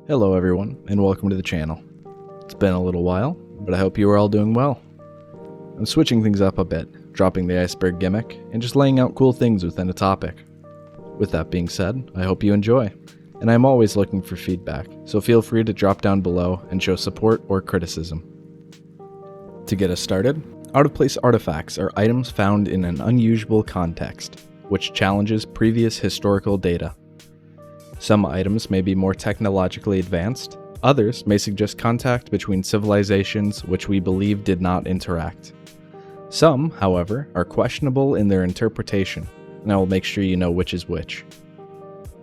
Hello everyone, and welcome to the channel. It's been a little while, but I hope you are all doing well. I'm switching things up a bit, dropping the iceberg gimmick, and just laying out cool things within a topic. With that being said, I hope you enjoy, and I'm always looking for feedback, so feel free to drop down below and show support or criticism. To get us started, out-of-place artifacts are items found in an unusual context, which challenges previous historical data. Some items may be more technologically advanced, others may suggest contact between civilizations which we believe did not interact. Some, however, are questionable in their interpretation, and I will make sure you know which is which.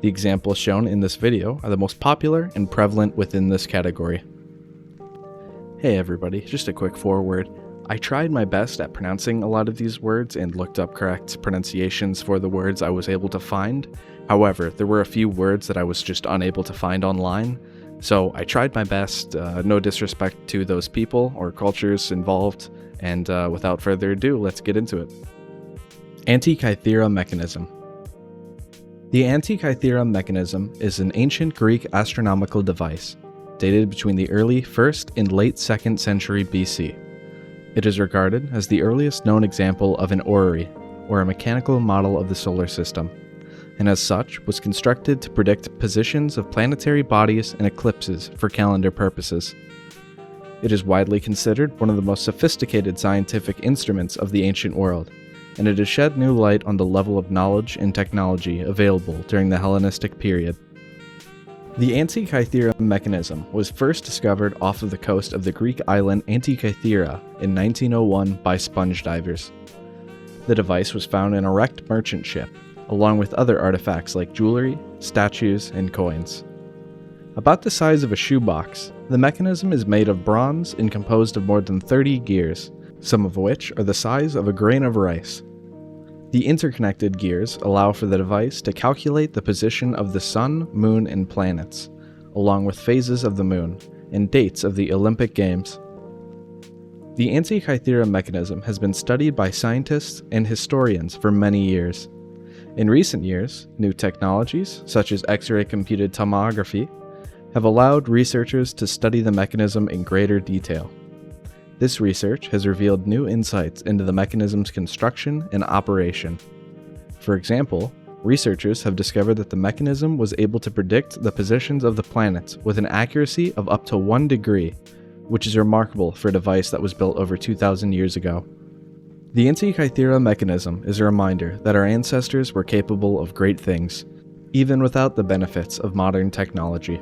The examples shown in this video are the most popular and prevalent within this category. Hey everybody, just a quick foreword. I tried my best at pronouncing a lot of these words and looked up correct pronunciations for the words I was able to find. However, there were a few words that I was just unable to find online, so I tried my best, no disrespect to those people or cultures involved, and without further ado, let's get into it. Antichythera Mechanism. The Antichythera Mechanism is an ancient Greek astronomical device, dated between the early 1st and late 2nd century BC. It is regarded as the earliest known example of an orrery, or a mechanical model of the solar system, and as such was constructed to predict positions of planetary bodies and eclipses for calendar purposes. It is widely considered one of the most sophisticated scientific instruments of the ancient world, and it has shed new light on the level of knowledge and technology available during the Hellenistic period. The Antichythera mechanism was first discovered off of the coast of the Greek island Antichythera in 1901 by sponge divers. The device was found in a wrecked merchant ship, along with other artifacts like jewelry, statues, and coins. About the size of a shoebox, the mechanism is made of bronze and composed of more than 30 gears, some of which are the size of a grain of rice. The interconnected gears allow for the device to calculate the position of the sun, moon, and planets, along with phases of the moon, and dates of the Olympic Games. The Antichythera mechanism has been studied by scientists and historians for many years. In recent years, new technologies, such as X-ray computed tomography, have allowed researchers to study the mechanism in greater detail. This research has revealed new insights into the mechanism's construction and operation. For example, researchers have discovered that the mechanism was able to predict the positions of the planets with an accuracy of up to 1 degree, which is remarkable for a device that was built over 2,000 years ago. The Antichythera mechanism is a reminder that our ancestors were capable of great things, even without the benefits of modern technology.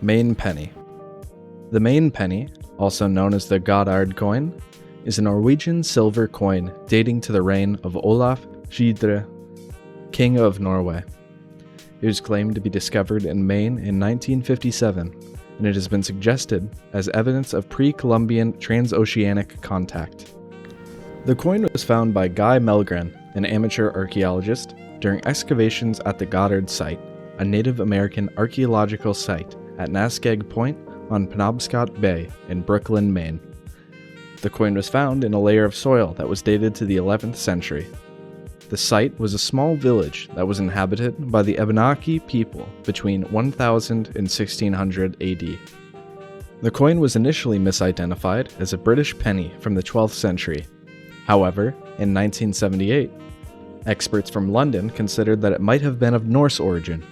Main penny. The main penny, also known as the Goddard coin, is a Norwegian silver coin dating to the reign of Olaf Skidre, King of Norway. It was claimed to be discovered in Maine in 1957, and it has been suggested as evidence of pre-Columbian transoceanic contact. The coin was found by Guy Melgren, an amateur archaeologist, during excavations at the Goddard site, a Native American archaeological site at Naskeg Point on Penobscot Bay in Brooklyn, Maine. The coin was found in a layer of soil that was dated to the 11th century. The site was a small village that was inhabited by the Abenaki people between 1000 and 1600 AD. The coin was initially misidentified as a British penny from the 12th century. However, in 1978, experts from London considered that it might have been of Norse origin.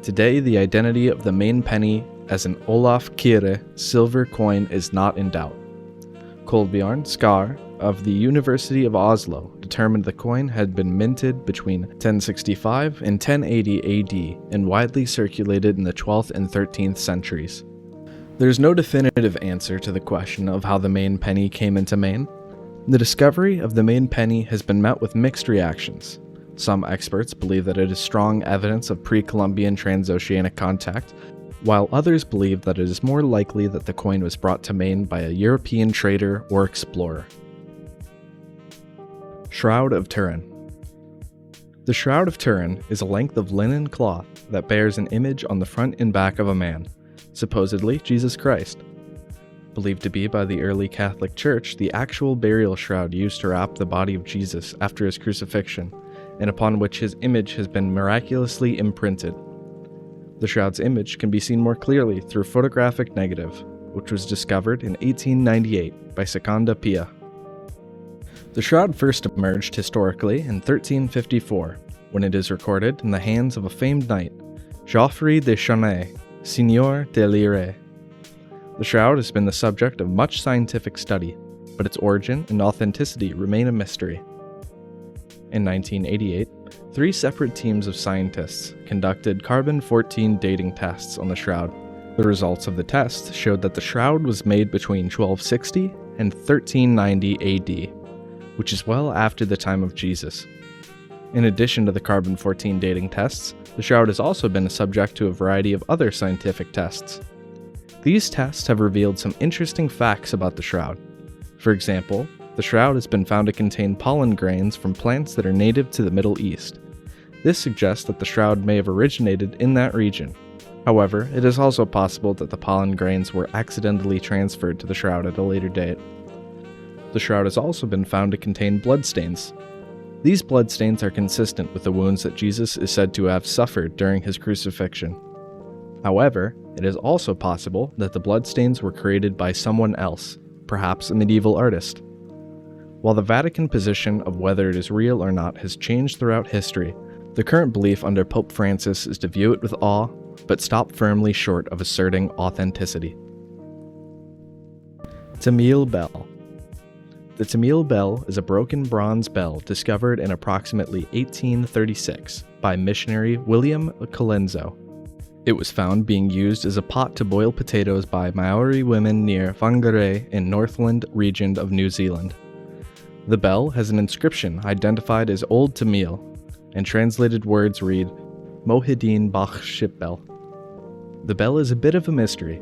Today, the identity of the main penny as an Olaf Kyrre silver coin is not in doubt. Kolbjorn Skar of the University of Oslo determined the coin had been minted between 1065 and 1080 AD and widely circulated in the 12th and 13th centuries. There's no definitive answer to the question of how the main penny came into Maine. The discovery of the main penny has been met with mixed reactions. Some experts believe that it is strong evidence of pre-Columbian transoceanic contact, while others believe that it is more likely that the coin was brought to Maine by a European trader or explorer. Shroud of Turin. The Shroud of Turin is a length of linen cloth that bears an image on the front and back of a man, supposedly Jesus Christ. Believed to be by the early Catholic Church the actual burial shroud used to wrap the body of Jesus after his crucifixion, and upon which his image has been miraculously imprinted. The shroud's image can be seen more clearly through photographic negative, which was discovered in 1898 by Sakara Bird. The shroud first emerged historically in 1354, when it is recorded in the hands of a famed knight, Geoffrey de Chauny, Seigneur de Lire. The shroud has been the subject of much scientific study, but its origin and authenticity remain a mystery. In 1988, 3 separate teams of scientists conducted carbon-14 dating tests on the shroud. The results of the tests showed that the shroud was made between 1260 and 1390 AD, which is well after the time of Jesus. In addition to the carbon-14 dating tests, the shroud has also been subject to a variety of other scientific tests. These tests have revealed some interesting facts about the shroud. For example, the shroud has been found to contain pollen grains from plants that are native to the Middle East. This suggests that the shroud may have originated in that region. However, it is also possible that the pollen grains were accidentally transferred to the shroud at a later date. The shroud has also been found to contain bloodstains. These bloodstains are consistent with the wounds that Jesus is said to have suffered during his crucifixion. However, it is also possible that the bloodstains were created by someone else, perhaps a medieval artist. While the Vatican position of whether it is real or not has changed throughout history, the current belief under Pope Francis is to view it with awe, but stop firmly short of asserting authenticity. Tamil Bell. The Tamil Bell is a broken bronze bell discovered in approximately 1836 by missionary William Colenso. It was found being used as a pot to boil potatoes by Maori women near Whangarei in Northland region of New Zealand. The bell has an inscription identified as Old Tamil, and translated words read, Mohideen Bach Ship Bell. The bell is a bit of a mystery.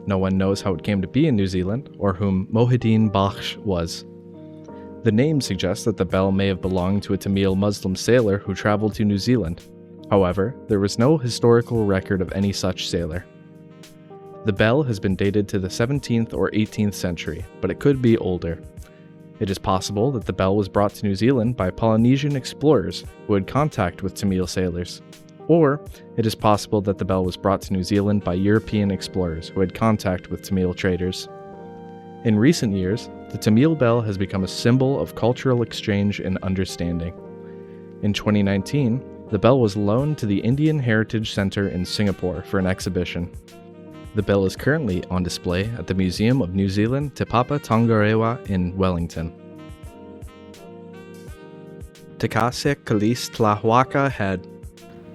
No one knows how it came to be in New Zealand, or whom Mohideen Bach was. The name suggests that the bell may have belonged to a Tamil Muslim sailor who traveled to New Zealand. However, there was no historical record of any such sailor. The bell has been dated to the 17th or 18th century, but it could be older. It is possible that the bell was brought to New Zealand by Polynesian explorers who had contact with Tamil sailors. Or, it is possible that the bell was brought to New Zealand by European explorers who had contact with Tamil traders. In recent years, the Tamil bell has become a symbol of cultural exchange and understanding. In 2019, the bell was loaned to the Indian Heritage Centre in Singapore for an exhibition. The bell is currently on display at the Museum of New Zealand Te Papa Tongarewa in Wellington. Takase Kalis Tlahuaca Head.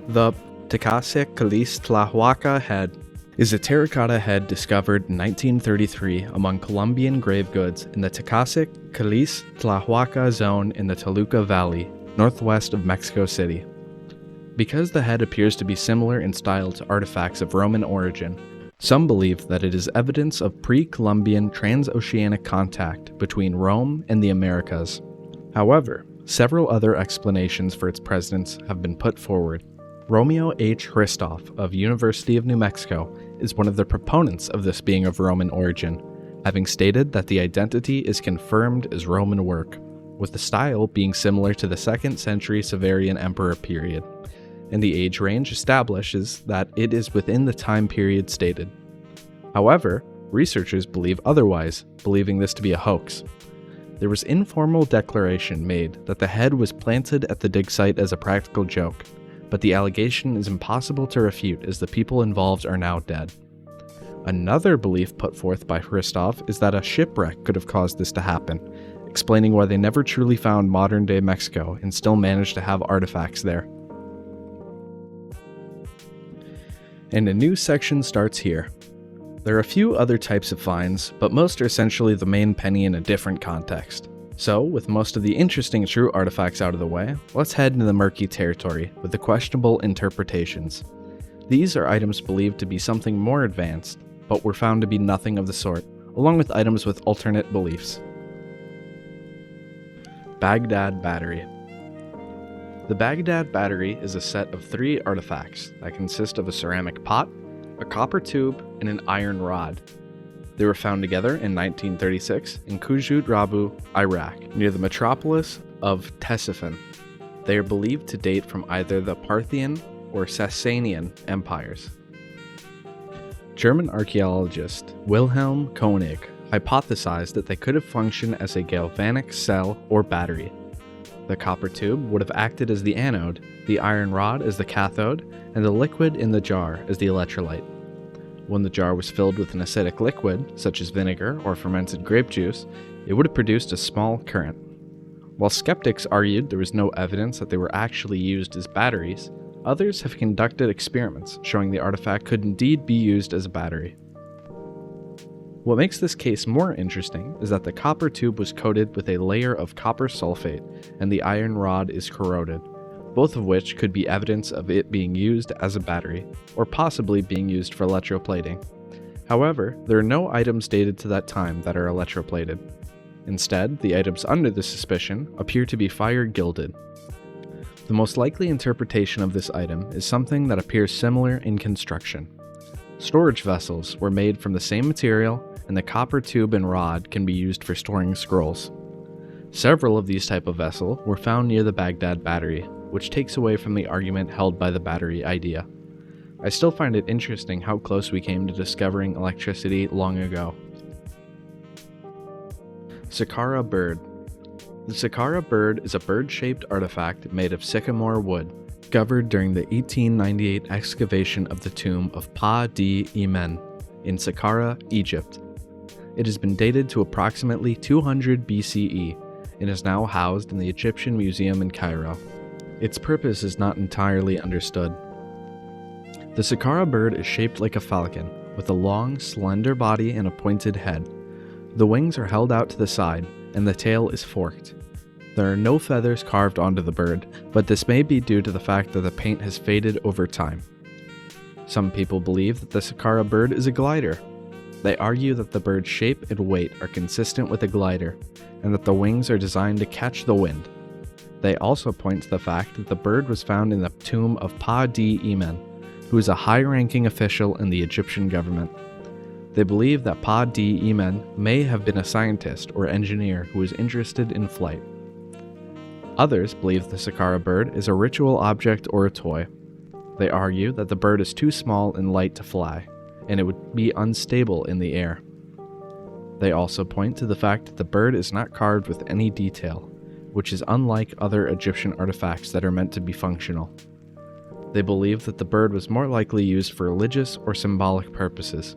The Takase Kalis Tlahuaca Head is a terracotta head discovered in 1933 among Colombian grave goods in the Takase Kalis Tlahuaca zone in the Toluca Valley, northwest of Mexico City. Because the head appears to be similar in style to artifacts of Roman origin, some believe that it is evidence of pre-Columbian transoceanic contact between Rome and the Americas. However, several other explanations for its presence have been put forward. Romeo H. Hristoff of University of New Mexico is one of the proponents of this being of Roman origin, having stated that the identity is confirmed as Roman work, with the style being similar to the 2nd century Severian Emperor period, and the age range establishes that it is within the time period stated. However, researchers believe otherwise, believing this to be a hoax. There was informal declaration made that the head was planted at the dig site as a practical joke, but the allegation is impossible to refute as the people involved are now dead. Another belief put forth by Hristoff is that a shipwreck could have caused this to happen, explaining why they never truly found modern-day Mexico and still managed to have artifacts there. And a new section starts here. There are a few other types of finds, but most are essentially the main penny in a different context. So, with most of the interesting true artifacts out of the way, let's head into the murky territory with the questionable interpretations. These are items believed to be something more advanced, but were found to be nothing of the sort, along with items with alternate beliefs. Baghdad Battery. The Baghdad Battery is a set of 3 artifacts that consist of a ceramic pot, a copper tube, and an iron rod. They were found together in 1936 in Kujut Rabu, Iraq, near the metropolis of Ctesiphon. They are believed to date from either the Parthian or Sasanian empires. German archaeologist Wilhelm Koenig hypothesized that they could have functioned as a galvanic cell or battery. The copper tube would have acted as the anode, the iron rod as the cathode, and the liquid in the jar as the electrolyte. When the jar was filled with an acidic liquid, such as vinegar or fermented grape juice, it would have produced a small current. While skeptics argued there was no evidence that they were actually used as batteries, others have conducted experiments showing the artifact could indeed be used as a battery. What makes this case more interesting is that the copper tube was coated with a layer of copper sulfate and the iron rod is corroded, both of which could be evidence of it being used as a battery, or possibly being used for electroplating. However, there are no items dated to that time that are electroplated. Instead, the items under the suspicion appear to be fire-gilded. The most likely interpretation of this item is something that appears similar in construction. Storage vessels were made from the same material, and the copper tube and rod can be used for storing scrolls. Several of these type of vessels were found near the Baghdad Battery, which takes away from the argument held by the battery idea. I still find it interesting how close we came to discovering electricity long ago. Sakara Bird. The Sakara Bird is a bird-shaped artifact made of sycamore wood, discovered during the 1898 excavation of the tomb of Pa-di-Imen in Sakara, Egypt. It has been dated to approximately 200 BCE and is now housed in the Egyptian Museum in Cairo. Its purpose is not entirely understood. The Sakara bird is shaped like a falcon, with a long, slender body and a pointed head. The wings are held out to the side, and the tail is forked. There are no feathers carved onto the bird, but this may be due to the fact that the paint has faded over time. Some people believe that the Sakara bird is a glider. They argue that the bird's shape and weight are consistent with a glider, and that the wings are designed to catch the wind. They also point to the fact that the bird was found in the tomb of Pa-di-Imen, who is a high-ranking official in the Egyptian government. They believe that Pa-di-Imen may have been a scientist or engineer who was interested in flight. Others believe the Sakara bird is a ritual object or a toy. They argue that the bird is too small and light to fly, and it would be unstable in the air. They also point to the fact that the bird is not carved with any detail, which is unlike other Egyptian artifacts that are meant to be functional. They believe that the bird was more likely used for religious or symbolic purposes.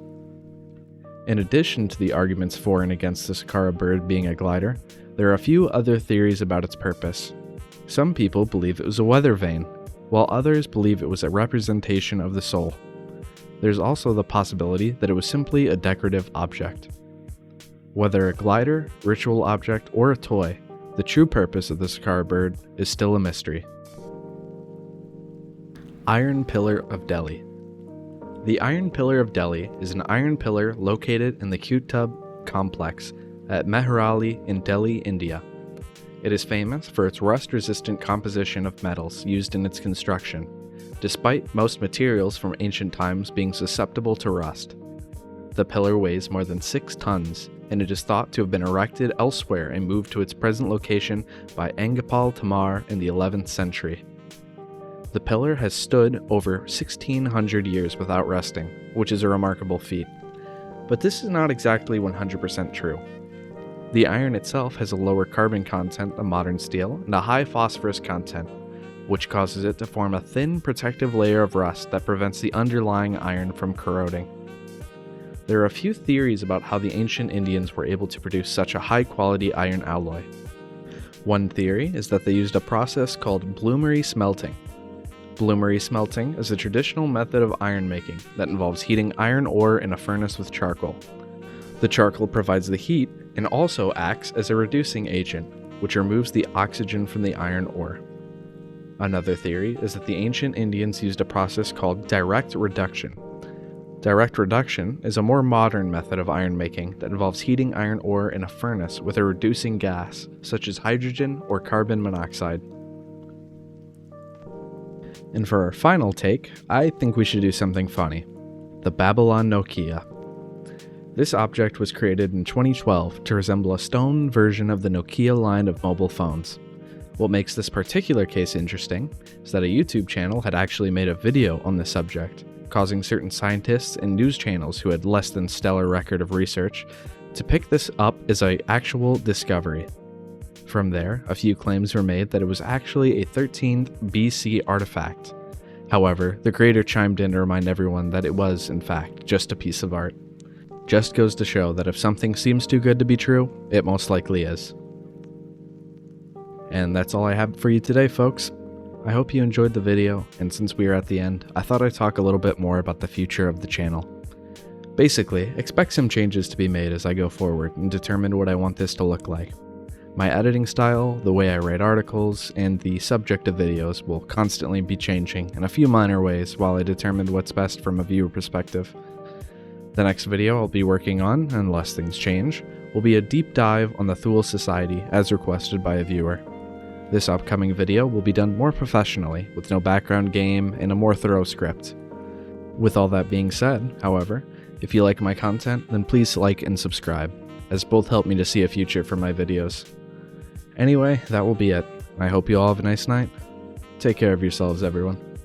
In addition to the arguments for and against the Sakara bird being a glider, there are a few other theories about its purpose. Some people believe it was a weather vane, while others believe it was a representation of the soul. There's also the possibility that it was simply a decorative object. Whether a glider, ritual object, or a toy, the true purpose of the Sakara bird is still a mystery. Iron Pillar of Delhi. The Iron Pillar of Delhi is an iron pillar located in the Qutub complex at Mehrali in Delhi, India. It is famous for its rust-resistant composition of metals used in its construction, despite most materials from ancient times being susceptible to rust. The pillar weighs more than 6 tons, and it is thought to have been erected elsewhere and moved to its present location by Angapal Tamar in the 11th century. The pillar has stood over 1,600 years without rusting, which is a remarkable feat. But this is not exactly 100% true. The iron itself has a lower carbon content than modern steel and a high phosphorus content, which causes it to form a thin protective layer of rust that prevents the underlying iron from corroding. There are a few theories about how the ancient Indians were able to produce such a high-quality iron alloy. One theory is that they used a process called bloomery smelting. Bloomery smelting is a traditional method of iron making that involves heating iron ore in a furnace with charcoal. The charcoal provides the heat and also acts as a reducing agent, which removes the oxygen from the iron ore. Another theory is that the ancient Indians used a process called direct reduction. Direct reduction is a more modern method of iron making that involves heating iron ore in a furnace with a reducing gas, such as hydrogen or carbon monoxide. And for our final take, I think we should do something funny. The Babylon Nokia. This object was created in 2012 to resemble a stone version of the Nokia line of mobile phones. What makes this particular case interesting is that a YouTube channel had actually made a video on this subject, causing certain scientists and news channels who had less than stellar record of research to pick this up as an actual discovery. From there, a few claims were made that it was actually a 13th BC artifact. However, the creator chimed in to remind everyone that it was, in fact, just a piece of art. Just goes to show that if something seems too good to be true, it most likely is. And that's all I have for you today, folks. I hope you enjoyed the video, and since we are at the end, I thought I'd talk a little bit more about the future of the channel. Basically, expect some changes to be made as I go forward and determine what I want this to look like. My editing style, the way I write articles, and the subject of videos will constantly be changing in a few minor ways while I determine what's best from a viewer perspective. The next video I'll be working on, unless things change, will be a deep dive on the Thule Society as requested by a viewer. This upcoming video will be done more professionally, with no background game and a more thorough script. With all that being said, however, if you like my content, then please like and subscribe, as both help me to see a future for my videos. Anyway, that will be it. I hope you all have a nice night. Take care of yourselves, everyone.